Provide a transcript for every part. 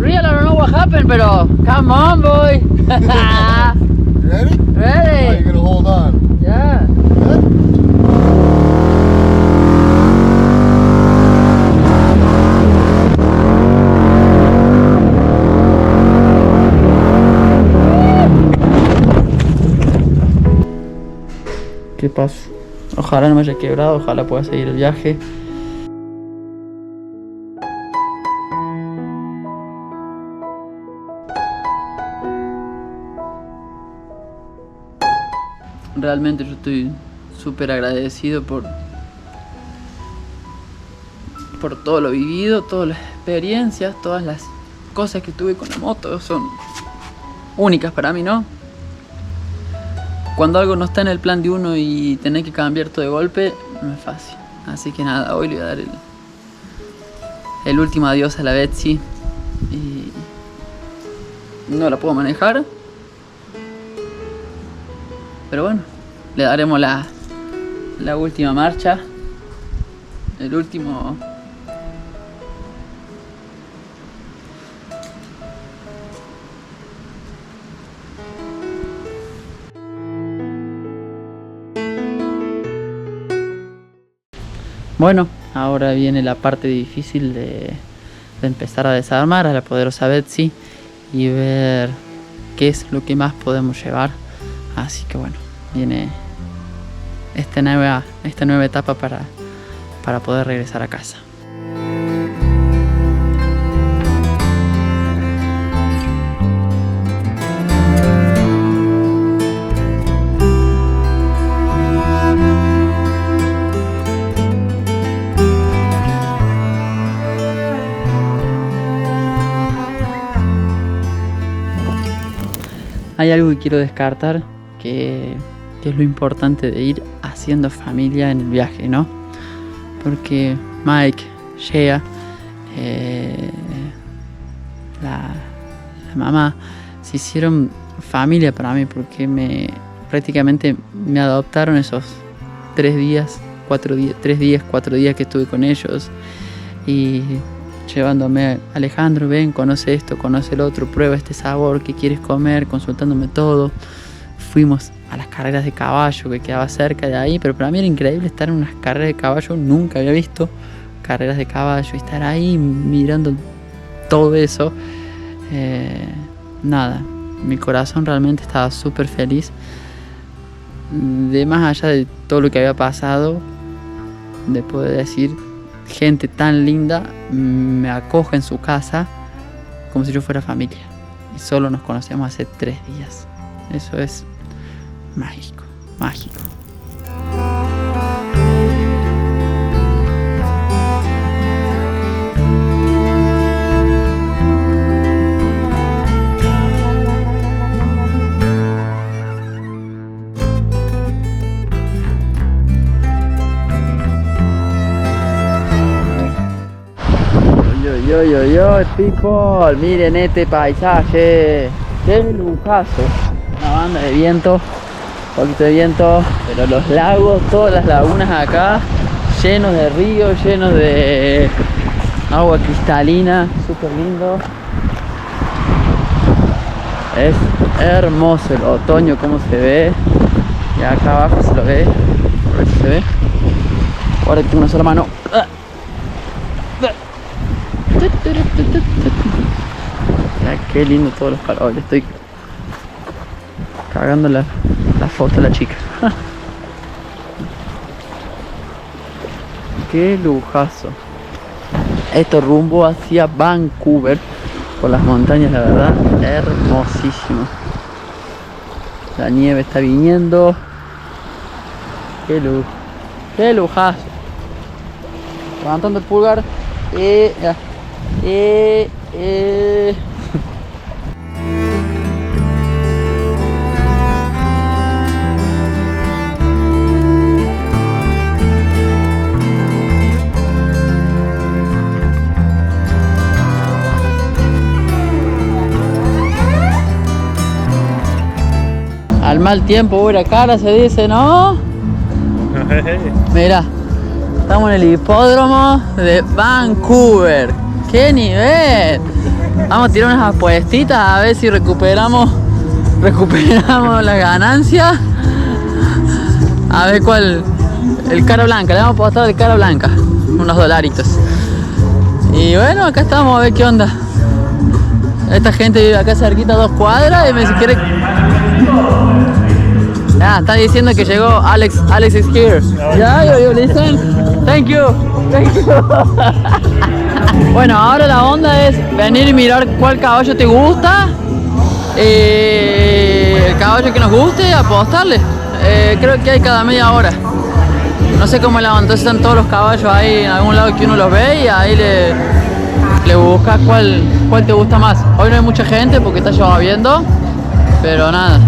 Real, I don't know what happened, pero come on, boy. Ready? Ready? How you gonna hold on? Yeah. ¿Qué pasó? Ojalá no me haya quebrado, ojalá pueda seguir el viaje. Realmente yo estoy súper agradecido por todo lo vivido, todas las experiencias, todas las cosas que tuve con la moto. Son únicas para mí, ¿no? Cuando algo no está en el plan de uno y tener que cambiar todo de golpe, no es fácil. Así que nada, hoy le voy a dar el último adiós a la Betsy. Y no la puedo manejar. Pero bueno, le daremos la última marcha. El último... Bueno, ahora viene la parte difícil de empezar a desarmar a la poderosa Betsy y ver qué es lo que más podemos llevar. Así que bueno, viene esta nueva etapa para poder regresar a casa. Hay algo que quiero descartar, que es lo importante de ir haciendo familia en el viaje, ¿no? Porque Mike, Shea, la mamá, se hicieron familia para mí porque prácticamente me adoptaron esos 4 días que estuve con ellos y llevándome, Alejandro, ven, conoce esto, conoce el otro, prueba este sabor, qué quieres comer, consultándome todo. Fuimos a las carreras de caballo que quedaba cerca de ahí, pero para mí era increíble estar en unas carreras de caballo, nunca había visto carreras de caballo y estar ahí mirando todo eso. Nada, mi corazón realmente estaba súper feliz, de más allá de todo lo que había pasado, de poder decir, gente tan linda me acoge en su casa como si yo fuera familia y solo nos conocemos hace 3 días. Eso es mágico, mágico. Yo, people, miren este paisaje, qué lujazo. Una banda de viento, un poquito de viento, pero los lagos, todas las lagunas acá, llenos de ríos, llenos de agua cristalina, súper lindo. Es hermoso el otoño, como se ve, y acá abajo se lo ve, a ver si se ve. Ahora que tengo una sola mano. Mira qué lindo todos los colores. Estoy cagando la foto de la chica. Qué lujazo. Esto rumbo hacia Vancouver por las montañas, la verdad, hermosísimo. La nieve está viniendo. Qué lujazo. Levantando el pulgar. Ya. Al mal tiempo, buena cara, se dice, ¿no? Mira, estamos en el hipódromo de Vancouver. ¡Qué nivel! Vamos a tirar unas apuestitas a ver si recuperamos la ganancia. A ver cuál. El cara blanca, le vamos a apostar el cara blanca. Unos dolaritos. Y bueno, acá estamos a ver qué onda. Esta gente vive acá cerquita, 2 cuadras, y me quiere. Ah, está diciendo que llegó Alex is here. Ya, you listen. Thank you. Bueno, ahora la onda es venir y mirar cuál caballo te gusta. El caballo que nos guste, apostarle. Creo que hay cada media hora. No sé cómo la onda, entonces están todos los caballos ahí en algún lado que uno los ve y ahí le buscas cuál te gusta más. Hoy no hay mucha gente porque está lloviendo, pero nada.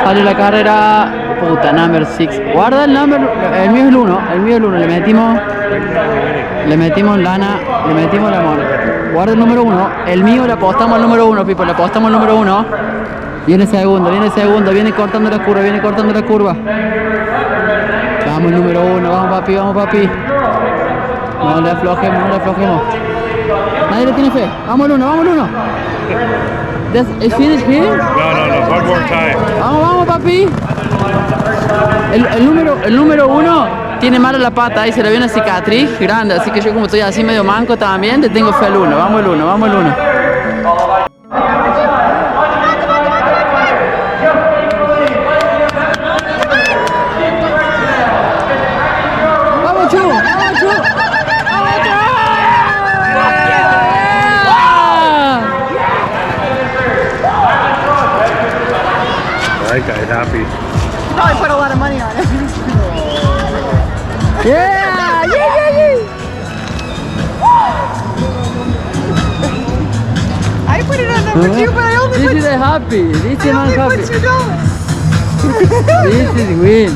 Sale la carrera, puta, number 6. Guarda el number, el mío es el 1, le metimos lana, le metimos la mona. Guarda el número 1, el mío le apostamos al número 1, Pipo, le apostamos al número 1. Viene segundo, viene cortando la curva. Vamos el número 1, vamos papi. No le aflojemos. Nadie le tiene fe, vamos el 1. ¿Es finish here? No, one more time. Vamos papi. El número 1 tiene mala la pata y se le ve una cicatriz grande, así que yo como estoy así medio manco también, le tengo fe al 1. Vamos el 1. Vamos Chu. That guy's happy. Probably put a lot of money on it. Yeah. I put it on number 2, but I only put This is happy. This is $2. This is win.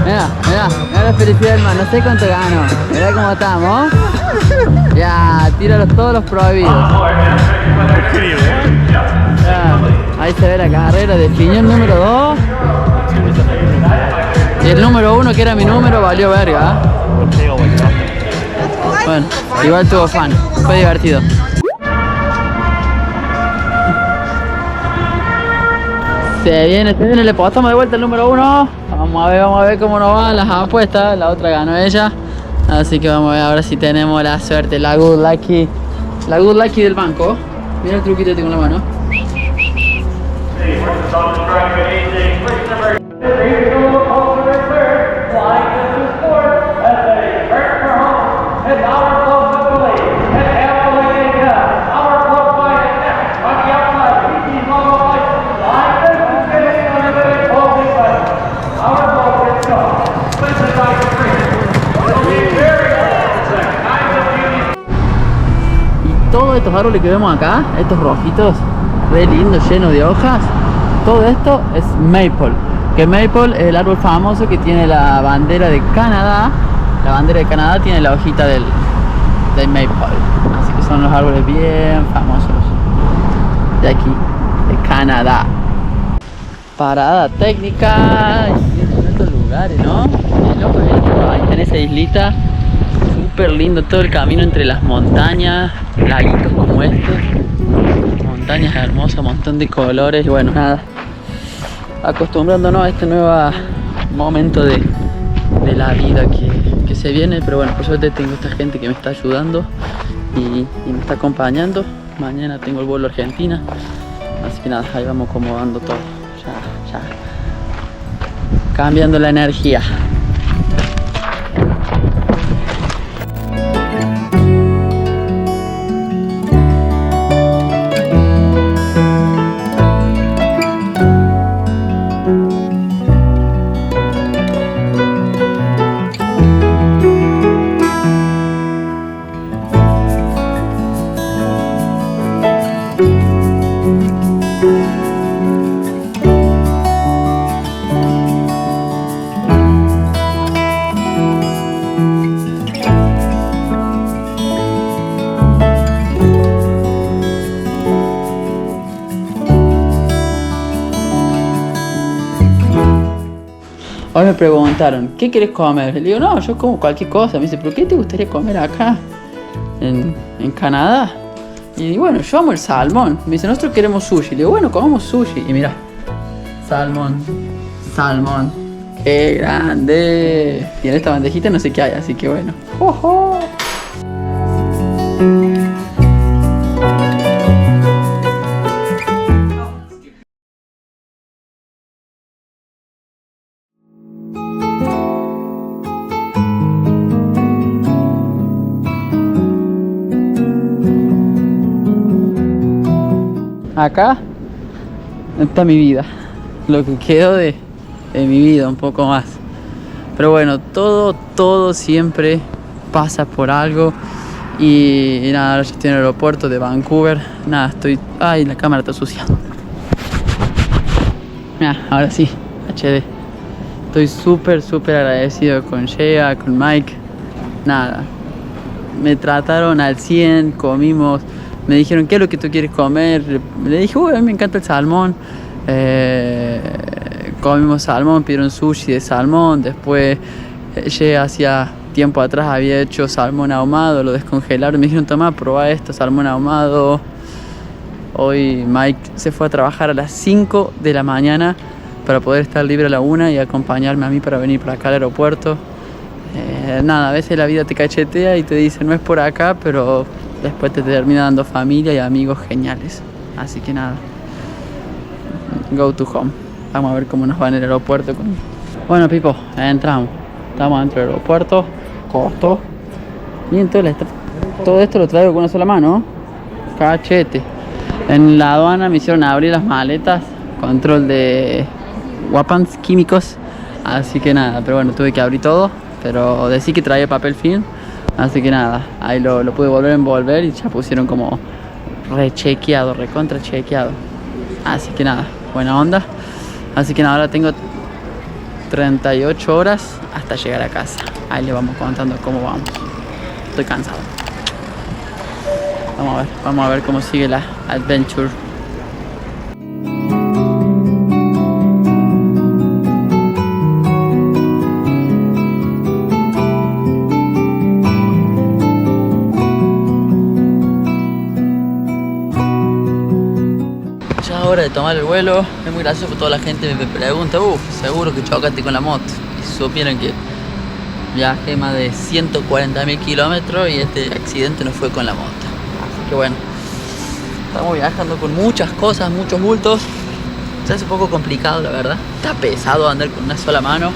Mira la felicidad del man, no sé cuánto gano. Mira cómo estamos. Ya, tíralo todos los prohibidos. Ya, ahí se ve la carrera, definió el número 2. Y el número 1, que era mi número, valió verga. Bueno, igual tuvo fan, fue divertido. Se viene, le pasamos de vuelta el número 1. Vamos a ver cómo nos van las apuestas. La otra ganó ella. Así que vamos a ver ahora si tenemos la suerte, la good lucky del banco. Mira el truquito que tengo en la mano. Todos estos árboles que vemos acá, estos rojitos, re lindos, llenos de hojas, todo esto es maple. Que maple es el árbol famoso que tiene la bandera de Canadá. La bandera de Canadá tiene la hojita del maple. Así que son los árboles bien famosos de aquí, de Canadá. Parada técnica en estos lugares, ¿no? Qué loco esto, ahí está en esa islita. Súper lindo todo el camino entre las montañas, laguitos como estos, montañas hermosas, un montón de colores y bueno, nada, acostumbrándonos a este nuevo momento de la vida que se viene, pero bueno, por suerte tengo esta gente que me está ayudando y me está acompañando. Mañana tengo el vuelo a Argentina, así que nada, ahí vamos acomodando todo, ya cambiando la energía. me preguntaron, ¿qué querés comer? Le digo, no, yo como cualquier cosa. Me dice, ¿pero qué te gustaría comer acá en Canadá? Y digo, bueno, yo amo el salmón. Me dice, nosotros queremos sushi. Le digo, bueno, comamos sushi. Y mira, salmón. ¡Qué grande! Y en esta bandejita no sé qué hay, así que bueno. ¡Ojo! Acá está mi vida, lo que quedó de mi vida, un poco más. Pero bueno, todo siempre pasa por algo. Y nada, ahora ya estoy en el aeropuerto de Vancouver. Nada, estoy... Ay, la cámara está sucia. Mira, ahora sí, HD. Estoy súper agradecido con Shea, con Mike. Nada, me trataron al 100, comimos. Me dijeron, ¿qué es lo que tú quieres comer? Le dije, uy, a mí me encanta el salmón. Comimos salmón, pidieron sushi de salmón. Después, hacía tiempo atrás había hecho salmón ahumado, lo descongelaron. Me dijeron, toma, probá esto, salmón ahumado. Hoy Mike se fue a trabajar a las 5 de la mañana para poder estar libre a la 1 y acompañarme a mí para venir para acá al aeropuerto. Nada, a veces la vida te cachetea y te dice, no es por acá, pero después te termina dando familia y amigos geniales. Así que nada, go to home. Vamos a ver cómo nos va en el aeropuerto. Bueno, Pipo, entramos. Estamos dentro del aeropuerto. Costó. Miren, todo esto lo traigo con una sola mano. Cachete. En la aduana me hicieron abrir las maletas. Control de weapons químicos. Así que nada, pero bueno, tuve que abrir todo. Pero decí que traía papel film. Así que nada, ahí lo pude volver a envolver y ya pusieron como rechequeado, recontra chequeado. Así que nada, buena onda. Así que nada, ahora tengo 38 horas hasta llegar a casa. Ahí le vamos contando cómo vamos. Estoy cansado. Vamos a ver cómo sigue la adventure. Hora de tomar el vuelo. Es muy gracioso porque toda la gente me pregunta, seguro que chocaste con la moto. Y supieron que viajé más de 140.000 kilómetros y este accidente no fue con la moto. Así que bueno, estamos viajando con muchas cosas, muchos bultos. Se hace un poco complicado, la verdad. Está pesado andar con una sola mano,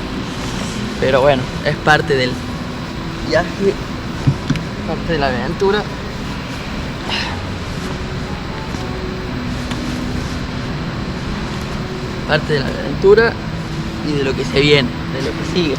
pero bueno, es parte del viaje, parte de la aventura. Parte de la aventura y de lo que se viene, de lo que sigue.